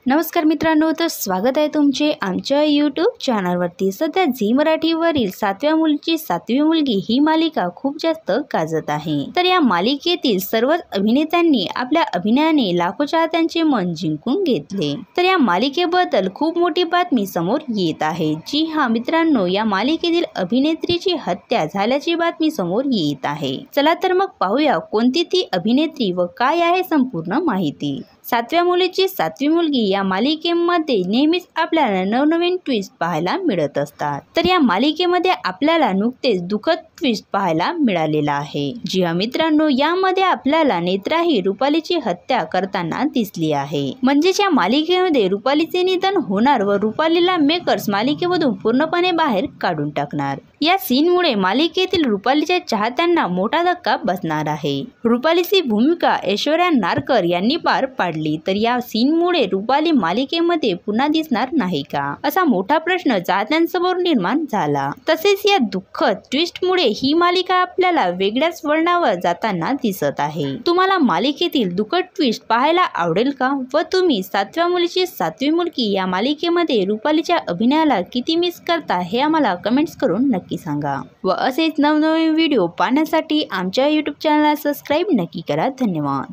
नमस्कार मित्रांनो, तर स्वागत आहे तुमचे आमच्या यूट्यूब चॅनलवरती। सध्या झी मराठीवरील 7व्या मुलीची 7वी मुलगी ही मालिका खूप जास्त गाजत आहे। तर या मालिकेतील सर्वच अभिनेत्यांनी आपल्या अभिनयाने लाखो चाहत्यांचे मन जिंकून घेतले। तर या मालिकेबद्दल खूप मोठी बातमी समोर येत आहे। जी हा मित्रांनो, या मालिकेतील अभिनेत्रीची हत्या झाल्याची बातमी समोर येत आहे। चला तर मग पाहूया कोणती ती अभिनेत्री व काय आहे संपूर्ण माहिती। 7व्या मुलीची 7वी मुलगी या मालिकेमध्ये नेहमीच आपल्याला नवनवीन ट्विस्ट पाहायला मिळत असतात। तर या मालिकेमध्ये आपल्याला नुकतेच दुःखद ट्विस्ट पाहायला मिळालेला आहे। जी हा मित्रांनो, यामध्ये आपल्याला नेत्रा ही रुपालीची हत्या करताना दिसली आहे। म्हणजेच या मालिकेमध्ये रुपालीचे निधन होणार व रुपालीला मेकर्स मालिकेमधून पूर्णपणे बाहेर काढून टाकणार। या सीनमुळे मालिकेतील रुपालीच्या चाहत्यांना मोठा धक्का बसणार आहे। रुपालीची भूमिका ऐश्वर्या नारकर यांनी पार पाडली, तर या सीनमुळे रुपाली मालिकेमध्ये पुन्हा दिसणार नाही का, असा मोठा प्रश्न चाहत्यांसमोर निर्माण झाला। तसेच या दुःखद ट्विस्टमुळे ही मालिका आपल्याला वेगळ्याच वळणावर जाताना दिसत आहे। तुम्हाला मालिकेतील दुःखद ट्विस्ट पाहायला आवडेल का? व तुम्ही 7व्या मुलीची 7वी मुलगी या मालिकेमध्ये रुपालीच्या अभिनयाला किती मिस करता हे आम्हाला कमेंट्स करून नक्की सांगा। व असेच नवनवीन व्हिडिओ पाहण्यासाठी आमच्या यूट्यूब चॅनलला सबस्क्राईब नक्की करा। धन्यवाद।